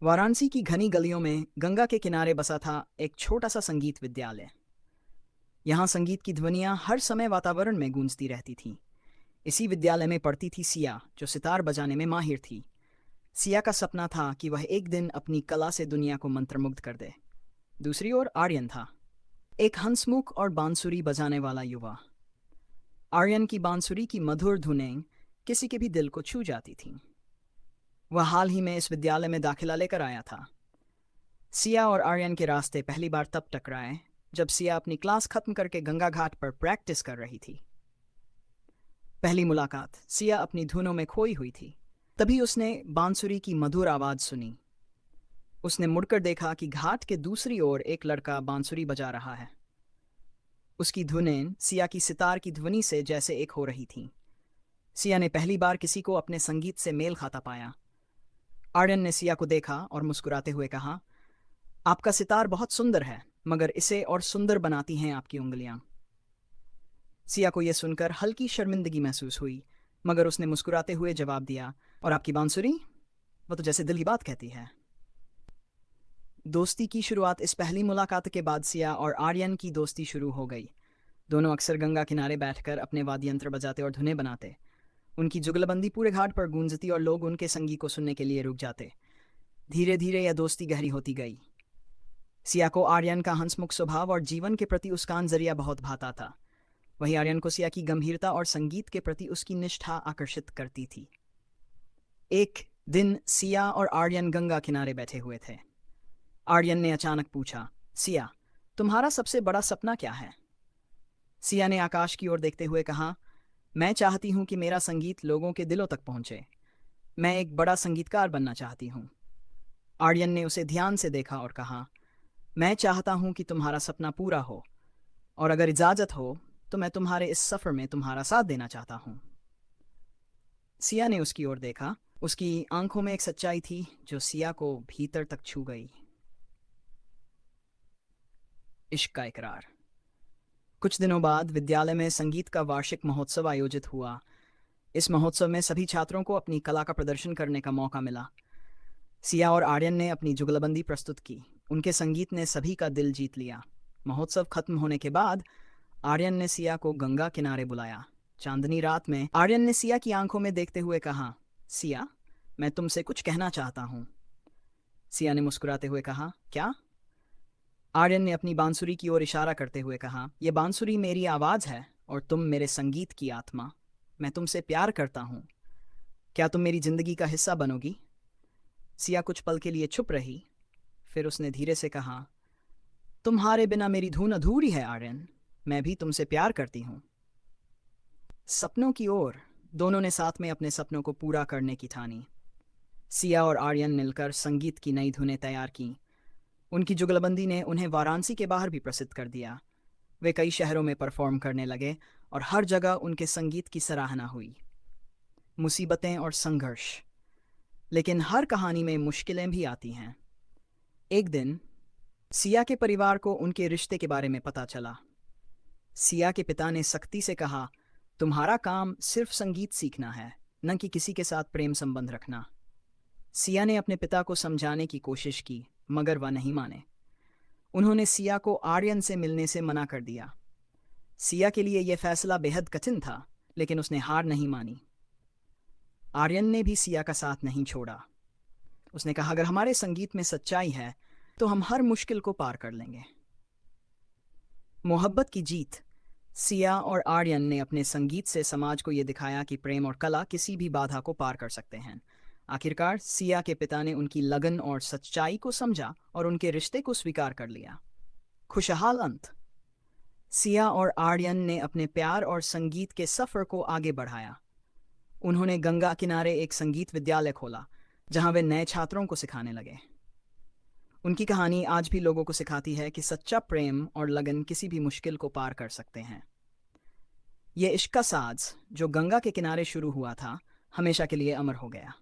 वाराणसी की घनी गलियों में गंगा के किनारे बसा था एक छोटा सा संगीत विद्यालय। यहाँ संगीत की ध्वनियाँ हर समय वातावरण में गूंजती रहती थीं। इसी विद्यालय में पढ़ती थी सिया, जो सितार बजाने में माहिर थी। सिया का सपना था कि वह एक दिन अपनी कला से दुनिया को मंत्रमुग्ध कर दे। दूसरी ओर आर्यन था, एक हंसमुख और बांसुरी बजाने वाला युवा। आर्यन की बांसुरी की मधुर धुनें किसी के भी दिल को छू जाती थीं। वह हाल ही में इस विद्यालय में दाखिला लेकर आया था। सिया और आर्यन के रास्ते पहली बार तब टकराए जब सिया अपनी क्लास खत्म करके गंगा घाट पर प्रैक्टिस कर रही थी। पहली मुलाकात, सिया अपनी धुनों में खोई हुई थी। तभी उसने बांसुरी की मधुर आवाज सुनी। उसने मुड़कर देखा कि घाट के दूसरी ओर एक लड़का बांसुरी बजा रहा है। उसकी धुनें सिया की सितार की ध्वनि से जैसे एक हो रही थीं। सिया ने पहली बार किसी को अपने संगीत से मेल खाता पाया। आर्यन ने सिया को देखा और मुस्कुराते हुए कहा, आपका सितार बहुत सुंदर है, मगर इसे और सुंदर बनाती हैं आपकी उंगलियां। सिया को यह सुनकर हल्की शर्मिंदगी महसूस हुई, मगर उसने मुस्कुराते हुए जवाब दिया, और आपकी बांसुरी, वो तो जैसे दिल की बात कहती है। दोस्ती की शुरुआत, इस पहली मुलाकात के बाद सिया और आर्यन की दोस्ती शुरू हो गई। दोनों अक्सर गंगा किनारे बैठकर अपने वाद्य यंत्र बजाते और धुनें बनाते। उनकी जुगलबंदी पूरे घाट पर गूंजती और लोग उनके संगीत को सुनने के लिए रुक जाते। धीरे धीरे यह दोस्ती गहरी होती गई। सिया को आर्यन का हंसमुख स्वभाव और जीवन के प्रति उसका नजरिया बहुत भाता था। वहीं आर्यन को सिया की गंभीरता और संगीत के प्रति उसकी निष्ठा आकर्षित करती थी। एक दिन सिया और आर्यन गंगा किनारे बैठे हुए थे। आर्यन ने अचानक पूछा, सिया, तुम्हारा सबसे बड़ा सपना क्या है? सिया ने आकाश की ओर देखते हुए कहा, मैं चाहती हूं कि मेरा संगीत लोगों के दिलों तक पहुंचे। मैं एक बड़ा संगीतकार बनना चाहती हूं। आर्यन ने उसे ध्यान से देखा और कहा, मैं चाहता हूं कि तुम्हारा सपना पूरा हो, और अगर इजाजत हो तो मैं तुम्हारे इस सफर में तुम्हारा साथ देना चाहता हूं। सिया ने उसकी ओर देखा। उसकी आंखों में एक सच्चाई थी जो सिया को भीतर तक छू गई। इश्क का इकरार। कुछ दिनों बाद विद्यालय में संगीत का वार्षिक महोत्सव आयोजित हुआ। इस महोत्सव में सभी छात्रों को अपनी कला का प्रदर्शन करने का मौका मिला। सिया और आर्यन ने अपनी जुगलबंदी प्रस्तुत की। उनके संगीत ने सभी का दिल जीत लिया। महोत्सव खत्म होने के बाद आर्यन ने सिया को गंगा किनारे बुलाया। चांदनी रात में आर्यन ने सिया की आंखों में देखते हुए कहा, सिया, मैं तुमसे कुछ कहना चाहता हूँ। सिया ने मुस्कुराते हुए कहा, क्या? आर्यन ने अपनी बांसुरी की ओर इशारा करते हुए कहा, यह बांसुरी मेरी आवाज़ है और तुम मेरे संगीत की आत्मा। मैं तुमसे प्यार करता हूँ। क्या तुम मेरी जिंदगी का हिस्सा बनोगी? सिया कुछ पल के लिए चुप रही। फिर उसने धीरे से कहा, तुम्हारे बिना मेरी धुन अधूरी है आर्यन। मैं भी तुमसे प्यार करती हूँ। सपनों की ओर। दोनों ने साथ में अपने सपनों को पूरा करने की ठानी। सिया और आर्यन मिलकर संगीत की नई धुनें तैयार की। उनकी जुगलबंदी ने उन्हें वाराणसी के बाहर भी प्रसिद्ध कर दिया। वे कई शहरों में परफॉर्म करने लगे और हर जगह उनके संगीत की सराहना हुई। मुसीबतें और संघर्ष, लेकिन हर कहानी में मुश्किलें भी आती हैं। एक दिन सिया के परिवार को उनके रिश्ते के बारे में पता चला। सिया के पिता ने सख्ती से कहा, तुम्हारा काम सिर्फ संगीत सीखना है, न कि किसी के साथ प्रेम संबंध रखना। सिया ने अपने पिता को समझाने की कोशिश की, मगर वह नहीं माने। उन्होंने सिया को आर्यन से मिलने से मना कर दिया। सिया के लिए यह फैसला बेहद कठिन था, लेकिन उसने हार नहीं मानी। आर्यन ने भी सिया का साथ नहीं छोड़ा। उसने कहा, अगर हमारे संगीत में सच्चाई है तो हम हर मुश्किल को पार कर लेंगे। मोहब्बत की जीत। सिया और आर्यन ने अपने संगीत से समाज को यह दिखाया कि प्रेम और कला किसी भी बाधा को पार कर सकते हैं। आखिरकार सिया के पिता ने उनकी लगन और सच्चाई को समझा और उनके रिश्ते को स्वीकार कर लिया। खुशहाल अंत। सिया और आर्यन ने अपने प्यार और संगीत के सफर को आगे बढ़ाया। उन्होंने गंगा किनारे एक संगीत विद्यालय खोला, जहां वे नए छात्रों को सिखाने लगे। उनकी कहानी आज भी लोगों को सिखाती है कि सच्चा प्रेम और लगन किसी भी मुश्किल को पार कर सकते हैं। ये इश्क का साज जो गंगा के किनारे शुरू हुआ था, हमेशा के लिए अमर हो गया।